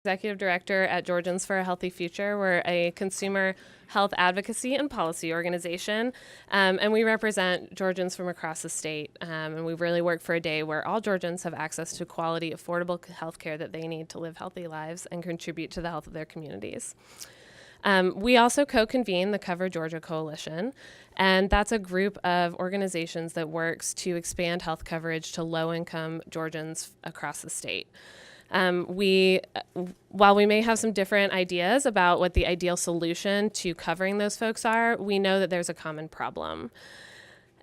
Executive Director at Georgians for a Healthy Future. We're a consumer health advocacy and policy organization, and we represent Georgians from across the state. And we really work for a day where all Georgians have access to quality, affordable health care that they need to live healthy lives and contribute to the health of their communities. We also co-convene the Cover Georgia Coalition, and that's a group of organizations that works to expand health coverage to low-income Georgians across the state. While we may have some different ideas about what the ideal solution to covering those folks are, we know that there's a common problem.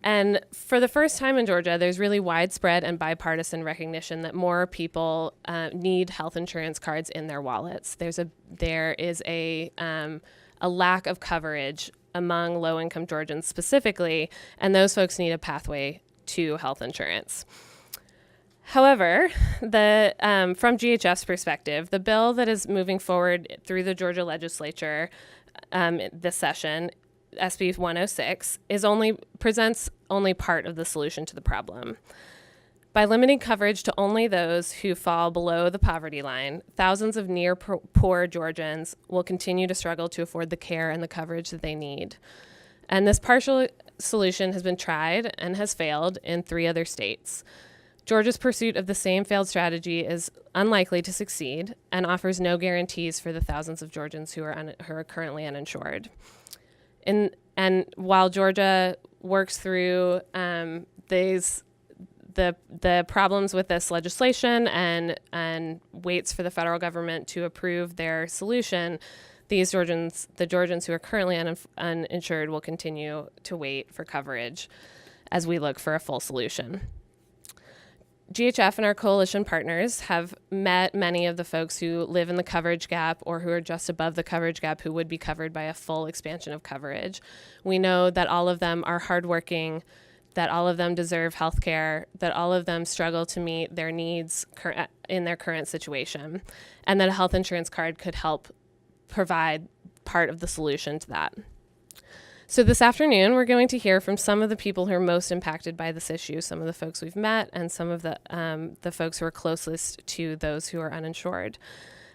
And for the first time in Georgia, there's really widespread and bipartisan recognition that more people need health insurance cards in their wallets. There is a lack of coverage among low-income Georgians specifically, and those folks need a pathway to health insurance. However, from GHF's perspective, the bill that is moving forward through the Georgia legislature this session, SB 106, presents only part of the solution to the problem. By limiting coverage to only those who fall below the poverty line, thousands of near poor Georgians will continue to struggle to afford the care and the coverage that they need. And this partial solution has been tried and has failed in 3 other states. Georgia's pursuit of the same failed strategy is unlikely to succeed and offers no guarantees for the thousands of Georgians who are currently uninsured. And while Georgia works through the problems with this legislation and waits for the federal government to approve their solution, the Georgians who are currently uninsured will continue to wait for coverage as we look for a full solution. GHF and our coalition partners have met many of the folks who live in the coverage gap or who are just above the coverage gap who would be covered by a full expansion of coverage. We know that all of them are hardworking, that all of them deserve health care, that all of them struggle to meet their needs in their current situation, and that a health insurance card could help provide part of the solution to that. So this afternoon, we're going to hear from some of the people who are most impacted by this issue, some of the folks we've met, and some of the folks who are closest to those who are uninsured.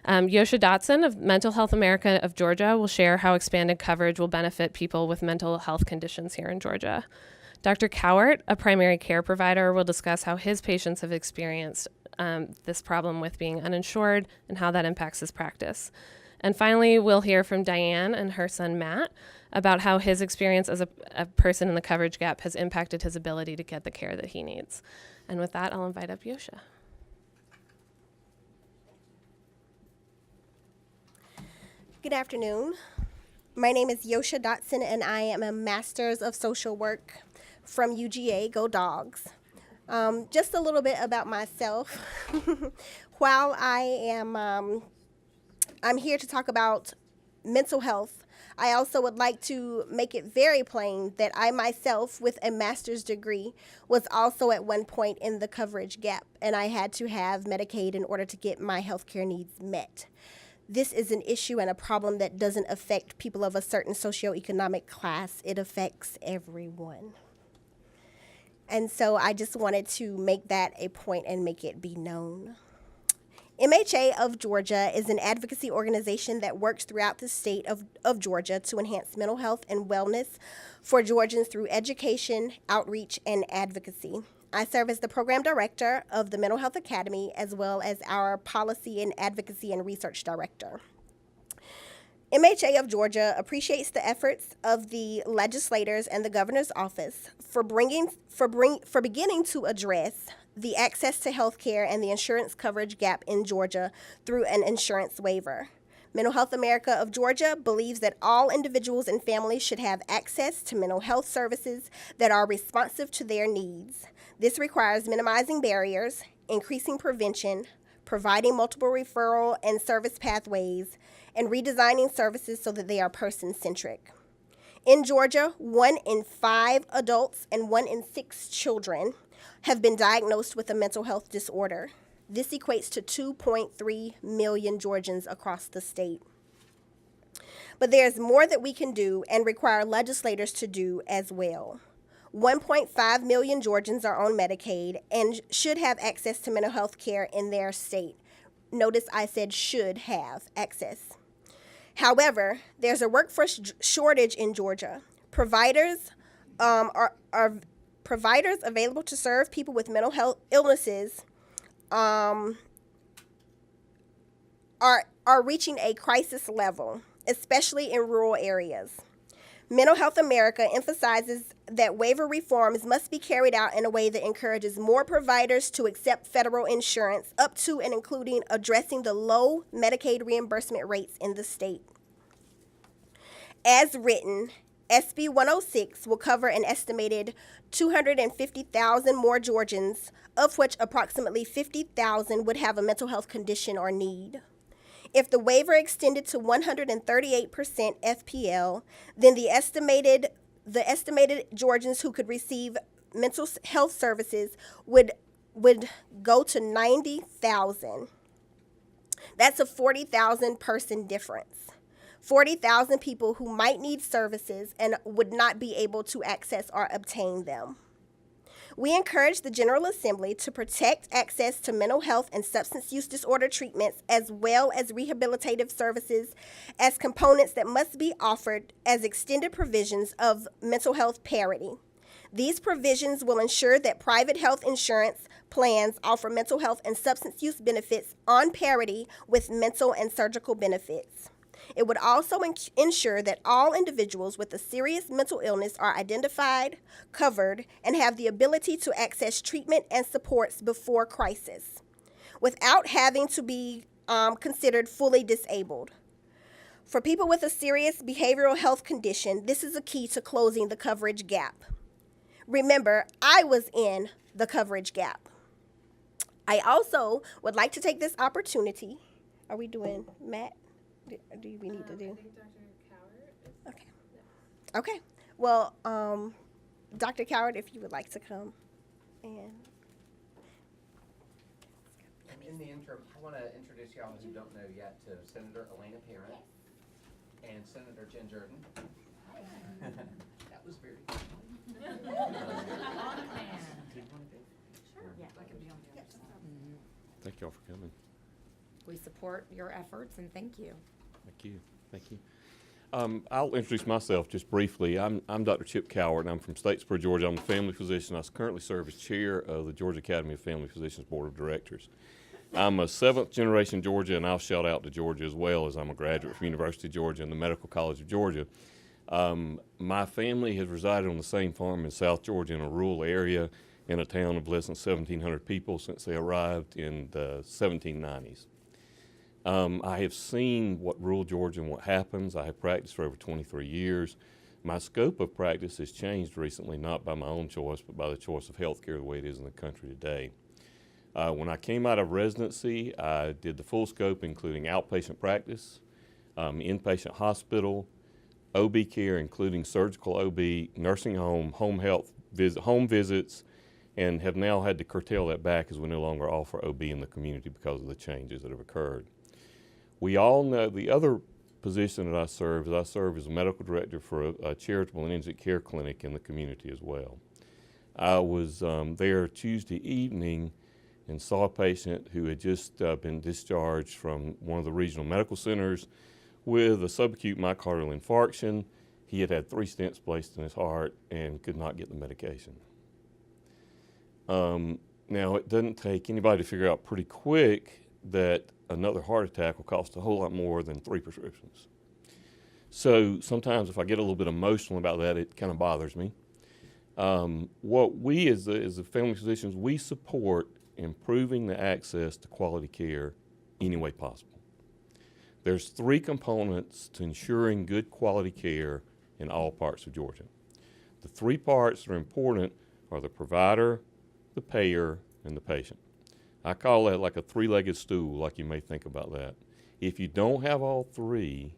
Yosha Dotson of Mental Health America of Georgia will share how expanded coverage will benefit people with mental health conditions here in Georgia. Dr. Cowart, a primary care provider, will discuss how his patients have experienced this problem with being uninsured and how that impacts his practice. And finally, we'll hear from Diane and her son Matt about how his experience as a person in the coverage gap has impacted his ability to get the care that he needs. And with that, I'll invite up Yosha. Good afternoon. My name is Yosha Dotson, and I am a Master's of Social Work from UGA, Go Dogs. Just a little bit about myself. While I'm here to talk about mental health, I also would like to make it very plain that I myself, with a master's degree, was also at one point in the coverage gap, and I had to have Medicaid in order to get my healthcare needs met. This is an issue and a problem that doesn't affect people of a certain socioeconomic class. It affects everyone. And so I just wanted to make that a point and make it be known. MHA of Georgia is an advocacy organization that works throughout the state of Georgia to enhance mental health and wellness for Georgians through education, outreach, and advocacy. I serve as the program director of the Mental Health Academy, as well as our policy and advocacy and research director. MHA of Georgia appreciates the efforts of the legislators and the governor's office for beginning to address the access to health care and the insurance coverage gap in Georgia through an insurance waiver. Mental Health America of Georgia believes that all individuals and families should have access to mental health services that are responsive to their needs. This requires minimizing barriers, increasing prevention, providing multiple referral and service pathways, and redesigning services so that they are person-centric. In Georgia, 1 in 5 adults and 1 in 6 children have been diagnosed with a mental health disorder. This equates to 2.3 million Georgians across the state. But there's more that we can do and require legislators to do as well. 1.5 million Georgians are on Medicaid and should have access to mental health care in their state. notice I said should have access. However, there's a workforce shortage in Georgia. Providers are providers available to serve people with mental health illnesses are reaching a crisis level, especially in rural areas. Mental Health America emphasizes that waiver reforms must be carried out in a way that encourages more providers to accept federal insurance, up to and including addressing the low Medicaid reimbursement rates in the state. As written, SB 106 will cover an estimated 250,000 more Georgians, of which approximately 50,000 would have a mental health condition or need. If the waiver extended to 138% FPL, then the estimated Georgians who could receive mental health services would go to 90,000. That's a 40,000 person difference. 40,000 people who might need services and would not be able to access or obtain them. We encourage the General Assembly to protect access to mental health and substance use disorder treatments, as well as rehabilitative services, as components that must be offered as extended provisions of mental health parity. These provisions will ensure that private health insurance plans offer mental health and substance use benefits on parity with mental and surgical benefits. It would also ensure that all individuals with a serious mental illness are identified, covered, and have the ability to access treatment and supports before crisis, without having to be considered fully disabled. For people with a serious behavioral health condition, this is a key to closing the coverage gap. Remember, I was in the coverage gap. I also would like to take this opportunity. Are we doing Matt? Do we need to do? I think Dr. Coward is. Okay. Okay. Well, Dr. Coward, if you would like to come and. In the interim, I want to introduce y'all who don't know yet to Senator Elena Parent and Senator Jen Jordan. That was very fun. Thank y'all for coming. We support your efforts and thank you. Thank you. Thank you. I'll introduce myself just briefly. I'm Dr. Chip Coward, and I'm from Statesboro, Georgia. I'm a family physician. I currently serve as chair of the Georgia Academy of Family Physicians Board of Directors. I'm a seventh generation Georgia, and I'll shout out to Georgia as well, as I'm a graduate from University of Georgia and the Medical College of Georgia. My family has resided on the same farm in South Georgia in a rural area in a town of less than 1,700 people since they arrived in the 1790s. I have seen what rural Georgia and what happens. I have practiced for over 23 years. My scope of practice has changed recently, not by my own choice, but by the choice of healthcare the way it is in the country today. When I came out of residency, I did the full scope, including outpatient practice, inpatient hospital, OB care, including surgical OB, nursing home, home visits, and have now had to curtail that back as we no longer offer OB in the community because of the changes that have occurred. We all know the other position that I serve as a medical director for a charitable and indigent care clinic in the community as well. I was there Tuesday evening and saw a patient who had just been discharged from one of the regional medical centers with a subacute myocardial infarction. He had had 3 stents placed in his heart and could not get the medication. Now, it doesn't take anybody to figure out pretty quick that another heart attack will cost a whole lot more than 3 prescriptions. So sometimes if I get a little bit emotional about that, it kind of bothers me. What we as the family physicians, we support improving the access to quality care any way possible. There's 3 components to ensuring good quality care in all parts of Georgia. The 3 parts that are important are the provider, the payer, and the patient. I call that like a 3-legged stool, like you may think about that. If you don't have all 3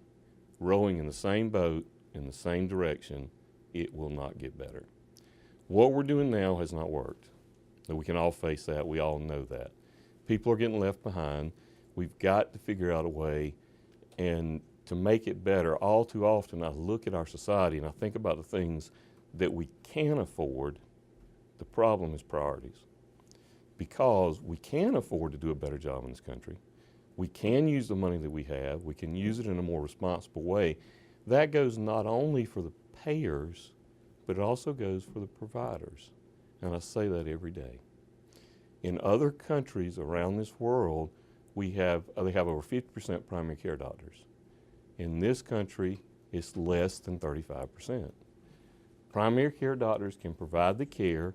rowing in the same boat, in the same direction, it will not get better. What we're doing now has not worked. And we can all face that. We all know that. People are getting left behind. We've got to figure out a way and to make it better. All too often I look at our society and I think about the things that we can afford. The problem is priorities. Because we can afford to do a better job in this country, We can use the money that we have. We can use it in a more responsible way. That goes not only for the payers, but it also goes for the providers. And I say that every day. In other countries around this world, they have over 50% primary care doctors. In this country, it's less than 35%. Primary care doctors can provide the care.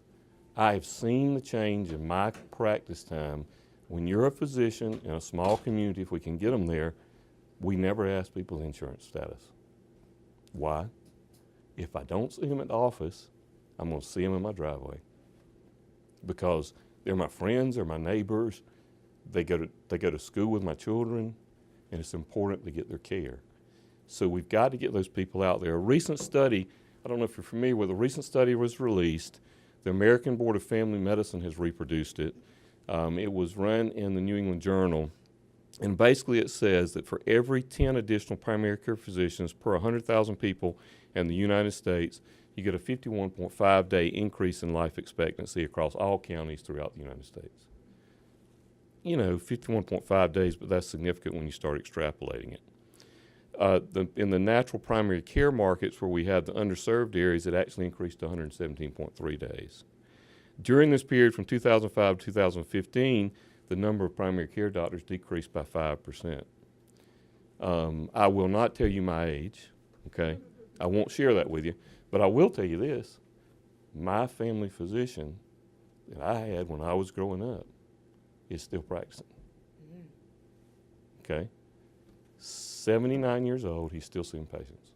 I have seen the change in my practice time. When you're a physician in a small community, if we can get them there, we never ask people's insurance status. Why? If I don't see them at the office, I'm going to see them in my driveway. Because they're my friends, they're my neighbors, they go to school with my children, and it's important to get their care. So we've got to get those people out there. A recent study, I don't know if you're familiar with, a recent study was released. The American Board of Family Medicine has reproduced it. It was run in the New England Journal, and basically it says that for every 10 additional primary care physicians per 100,000 people in the United States, you get a 51.5 day increase in life expectancy across all counties throughout the United States. You know, 51.5 days, but that's significant when you start extrapolating it. In the natural primary care markets where we have the underserved areas, it actually increased to 117.3 days. During this period from 2005 to 2015, the number of primary care doctors decreased by 5%. I will not tell you my age, okay? I won't share that with you, but I will tell you this. My family physician that I had when I was growing up is still practicing, okay? 79 years old, he's still seeing patients.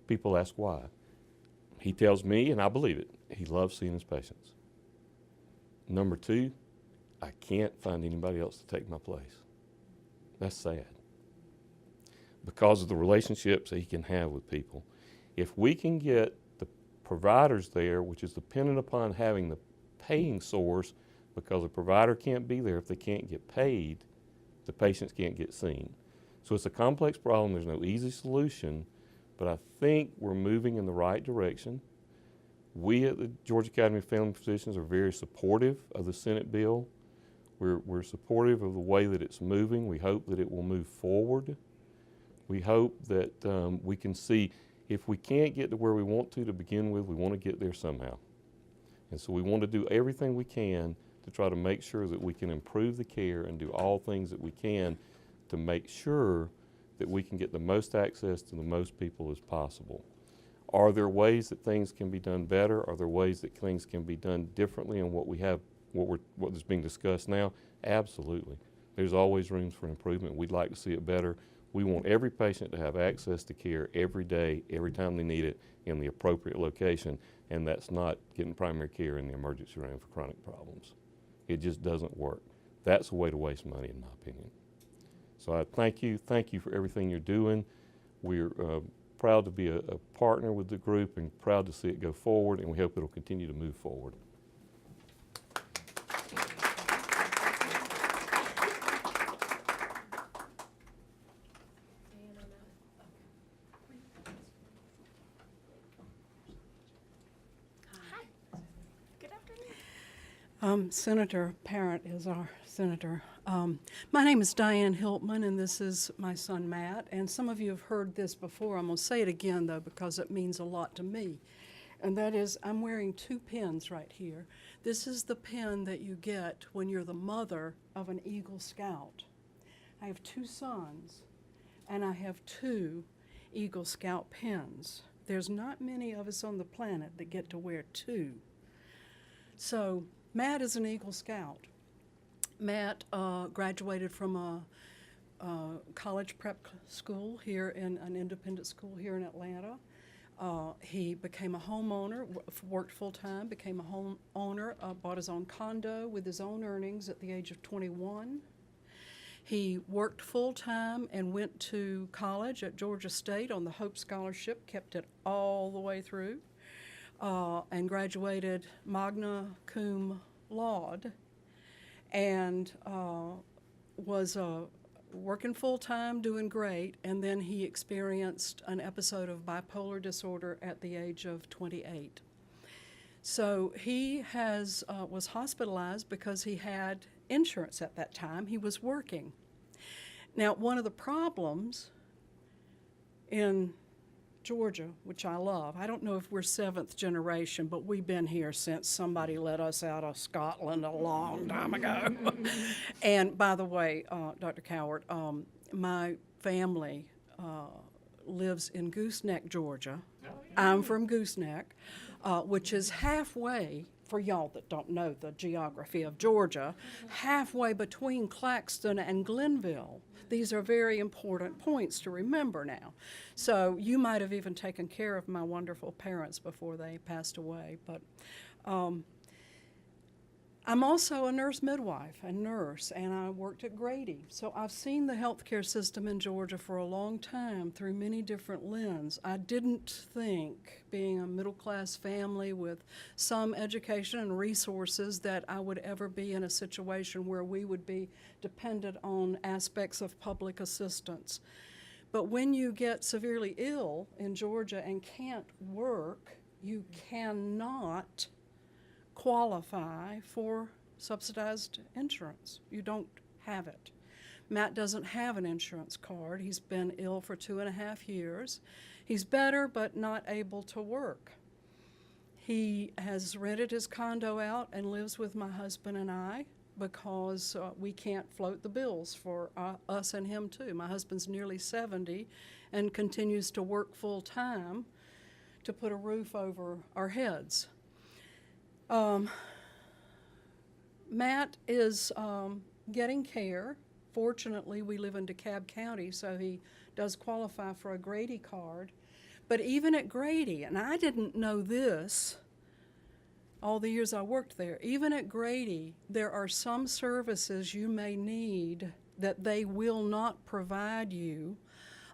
People ask why. He tells me, and I believe it, he loves seeing his patients. Number two, I can't find anybody else to take my place. That's sad. Because of the relationships that he can have with people. If we can get the providers there, which is dependent upon having the paying source, because the provider can't be there if they can't get paid, the patients can't get seen. So it's a complex problem. There's no easy solution, but I think we're moving in the right direction. We at the Georgia Academy of Family Physicians are very supportive of the Senate bill. We're supportive of the way that it's moving. We hope that it will move forward. We hope that we can see, if we can't get to where we want to begin with, we want to get there somehow. And so we want to do everything we can to try to make sure that we can improve the care and do all things that we can to make sure that we can get the most access to the most people as possible. Are there ways that things can be done better? Are there ways that things can be done differently in what is being discussed now? Absolutely. There's always rooms for improvement. We'd like to see it better. We want every patient to have access to care every day, every time they need it, in the appropriate location, and that's not getting primary care in the emergency room for chronic problems. It just doesn't work. That's a way to waste money, in my opinion. So I thank you for everything you're doing. We're proud to be a partner with the group and proud to see it go forward, and we hope it'll continue to move forward. Senator Parent is our senator. My name is Diane Hiltman, and this is my son Matt. And some of you have heard this before. I'm going to say it again, though, because it means a lot to me. And that is, I'm wearing two pins right here. This is the pin that you get when you're the mother of an Eagle Scout. I have two sons, and I have two Eagle Scout pins. There's not many of us on the planet that get to wear two. So Matt is an Eagle Scout. Matt graduated from a college prep school here in an independent school here in Atlanta. He became a homeowner, worked full-time, became a homeowner, bought his own condo with his own earnings at the age of 21. He worked full-time and went to college at Georgia State on the Hope Scholarship, kept it all the way through, and graduated magna cum laude, and was working full-time, doing great, and then he experienced an episode of bipolar disorder at the age of 28. So he was hospitalized because he had insurance at that time. He was working. Now, one of the problems in Georgia, which I love, I don't know if we're seventh generation, but we've been here since somebody let us out of Scotland a long time ago. And by the way, Dr. Coward, my family lives in Gooseneck, Georgia. I'm from Gooseneck, which is halfway, for y'all that don't know the geography of Georgia, halfway between Claxton and Glenville. These are very important points to remember now. So you might have even taken care of my wonderful parents before they passed away. But I'm also a nurse midwife and nurse, and I worked at Grady. So I've seen the healthcare system in Georgia for a long time through many different lenses. I didn't think, being a middle-class family with some education and resources, that I would ever be in a situation where we would be dependent on aspects of public assistance. But when you get severely ill in Georgia and can't work, you cannot qualify for subsidized insurance. You don't have it. Matt doesn't have an insurance card. He's been ill for 2.5 years. He's better, but not able to work. He has rented his condo out and lives with my husband and I because we can't float the bills for us and him too. My husband's nearly 70 and continues to work full time to put a roof over our heads. Matt is getting care. Fortunately, we live in DeKalb County, so he does qualify for a Grady card. But even at Grady, and I didn't know this all the years I worked there, even at Grady, there are some services you may need that they will not provide you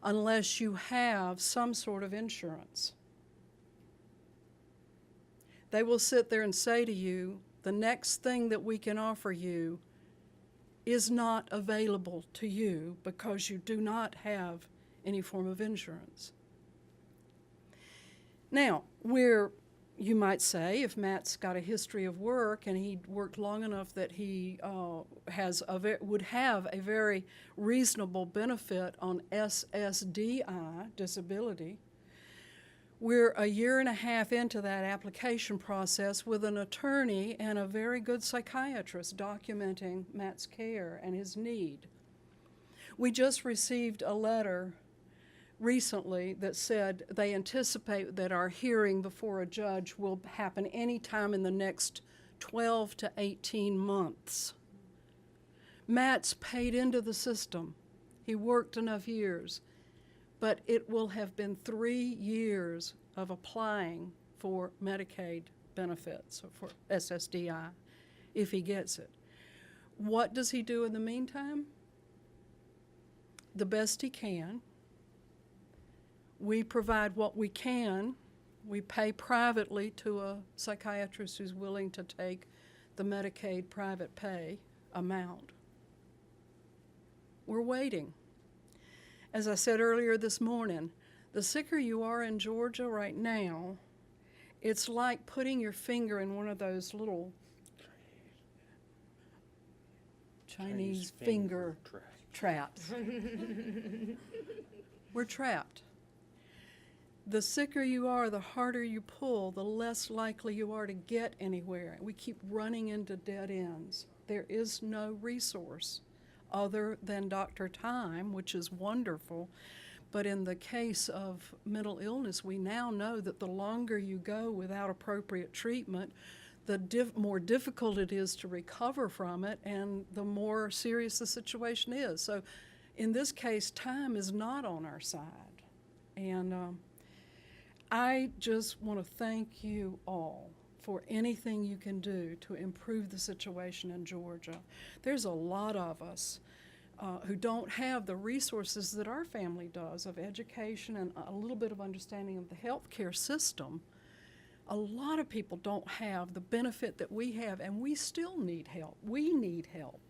unless you have some sort of insurance. They will sit there and say to you, the next thing that we can offer you is not available to you because you do not have any form of insurance. Now, you might say, if Matt's got a history of work and he worked long enough that he would have a very reasonable benefit on SSDI, disability. We're 1.5 years into that application process with an attorney and a very good psychiatrist documenting Matt's care and his need. We just received a letter recently that said they anticipate that our hearing before a judge will happen anytime in the next 12 to 18 months. Matt's paid into the system. He worked enough years. But it will have been 3 years of applying for Medicaid benefits, or for SSDI, if he gets it. What does he do in the meantime? The best he can. We provide what we can. We pay privately to a psychiatrist who's willing to take the Medicaid private pay amount. We're waiting. As I said earlier this morning, the sicker you are in Georgia right now, it's like putting your finger in one of those little Chinese finger traps. We're trapped. The sicker you are, the harder you pull, the less likely you are to get anywhere. We keep running into dead ends. There is no resource other than Dr. Time, which is wonderful. But in the case of mental illness, we now know that the longer you go without appropriate treatment, the more difficult it is to recover from it, and the more serious the situation is. So in this case, time is not on our side. And I just want to thank you all for anything you can do to improve the situation in Georgia. There's a lot of us who don't have the resources that our family does of education and a little bit of understanding of the healthcare system. A lot of people don't have the benefit that we have, and we still need help. We need help.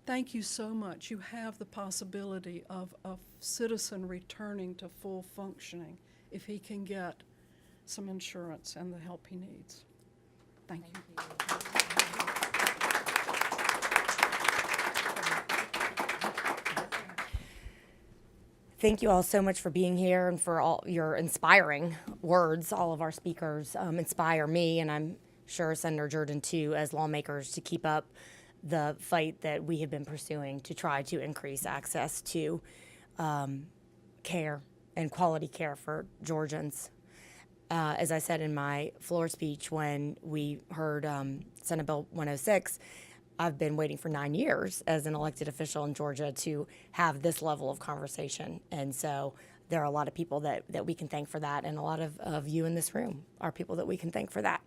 Thank you so much. You have the possibility of a citizen returning to full functioning if he can get some insurance and the help he needs. Thank you. Thank you all so much for being here and for all your inspiring words. All of our speakers inspire me, and I'm sure Senator Jordan too, as lawmakers, to keep up the fight that we have been pursuing to try to increase access to care and quality care for Georgians. As I said in my floor speech when we heard Senate Bill 106, I've been waiting for 9 years as an elected official in Georgia to have this level of conversation. And so there are a lot of people that we can thank for that, and a lot of you in this room are people that we can thank for that.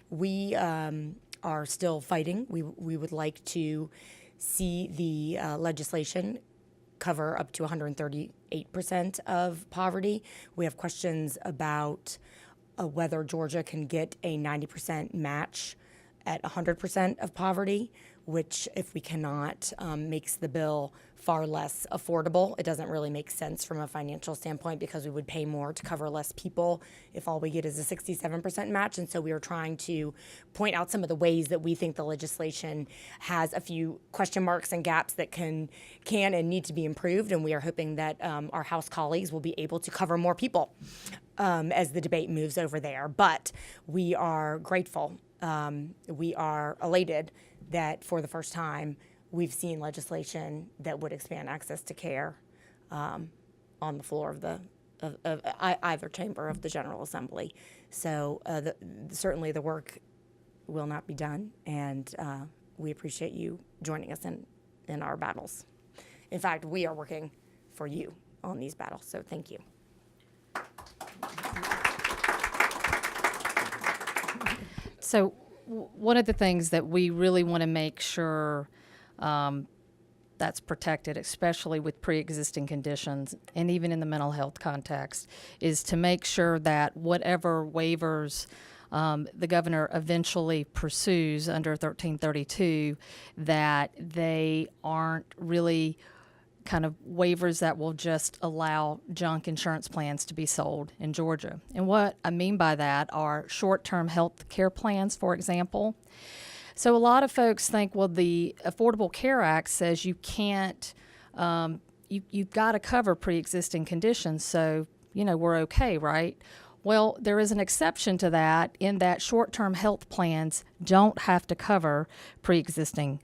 We are still fighting. We would like to see the legislation cover up to 138% of poverty. We have questions about whether Georgia can get a 90% match at 100% of poverty, which, if we cannot, makes the bill far less affordable. It doesn't really make sense from a financial standpoint because we would pay more to cover less people if all we get is a 67% match. And so we are trying to point out some of the ways that we think the legislation has a few question marks and gaps that can and need to be improved. And we are hoping that our House colleagues will be able to cover more people as the debate moves over there. But we are grateful. We are elated that for the first time we've seen legislation that would expand access to care on the floor of either chamber of the General Assembly. So certainly the work will not be done, and we appreciate you joining us in our battles. In fact, we are working for you on these battles, so thank you. So one of the things that we really want to make sure that's protected, especially with pre-existing conditions and even in the mental health context, is to make sure that whatever waivers the governor eventually pursues under 1332, that they aren't really kind of waivers that will just allow junk insurance plans to be sold in Georgia. And what I mean by that are short-term health care plans, for example. So a lot of folks think, well, the Affordable Care Act says you can't, you've got to cover pre-existing conditions, so, we're okay, right? Well, there is an exception to that in that short-term health plans don't have to cover pre-existing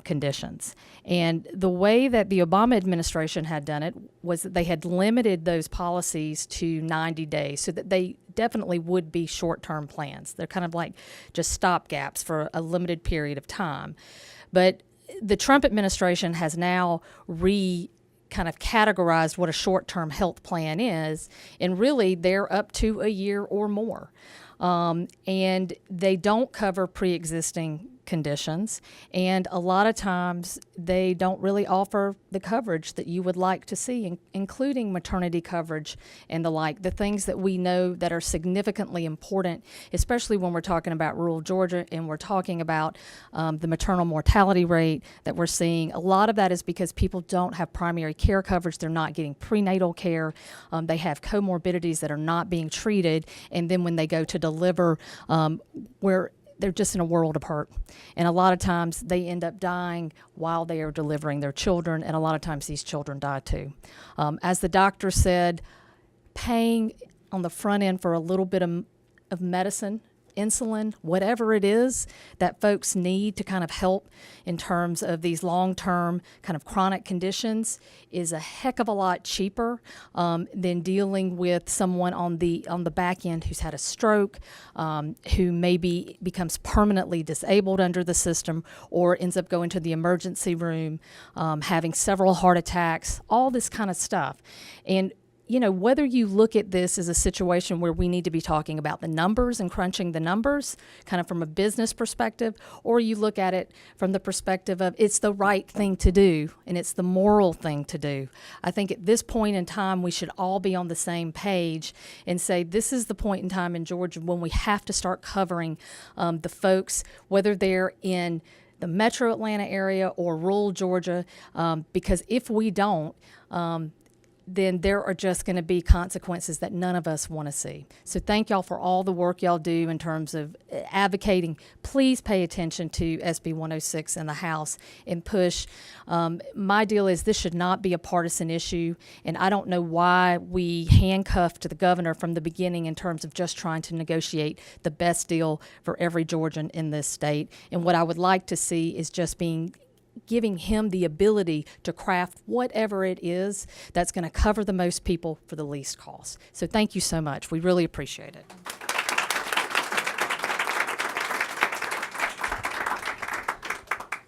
conditions. And the way that the Obama administration had done it was that they had limited those policies to 90 days so that they definitely would be short-term plans. They're kind of like just stopgaps for a limited period of time. But the Trump administration has now kind of categorized what a short-term health plan is, and really they're up to a year or more. And they don't cover pre-existing conditions, and a lot of times they don't really offer the coverage that you would like to see, including maternity coverage and the like, the things that we know that are significantly important, especially when we're talking about rural Georgia and we're talking about the maternal mortality rate that we're seeing. A lot of that is because people don't have primary care coverage. They're not getting prenatal care. They have comorbidities that are not being treated, and then when they go to deliver, they're just in a world apart. And a lot of times they end up dying while they are delivering their children, and a lot of times these children die too. As the doctor said, paying on the front end for a little bit of medicine, insulin, whatever it is that folks need to kind of help in terms of these long-term kind of chronic conditions is a heck of a lot cheaper than dealing with someone on the back end who's had a stroke, who maybe becomes permanently disabled under the system or ends up going to the emergency room, having several heart attacks, all this kind of stuff. And whether you look at this as a situation where we need to be talking about the numbers and crunching the numbers kind of from a business perspective, or you look at it from the perspective of it's the right thing to do and it's the moral thing to do. I think at this point in time, we should all be on the same page and say this is the point in time in Georgia when we have to start covering the folks, whether they're in the metro Atlanta area or rural Georgia, because if we don't, then there are just going to be consequences that none of us want to see. So thank y'all for all the work y'all do in terms of advocating. Please pay attention to SB 106 in the House and push. My deal is this should not be a partisan issue, and I don't know why we handcuffed the governor from the beginning in terms of just trying to negotiate the best deal for every Georgian in this state. And what I would like to see is just giving him the ability to craft whatever it is that's going to cover the most people for the least cost. So thank you so much. We really appreciate it.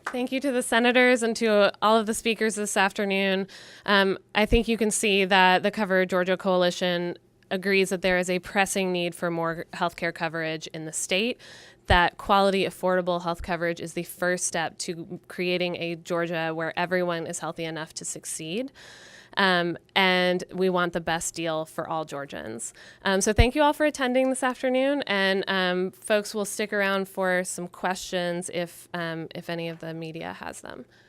Thank you to the senators and to all of the speakers this afternoon. I think you can see that the Cover Georgia Coalition agrees that there is a pressing need for more healthcare coverage in the state, that quality, affordable health coverage is the first step to creating a Georgia where everyone is healthy enough to succeed. And we want the best deal for all Georgians. So thank you all for attending this afternoon, and folks will stick around for some questions if any of the media has them.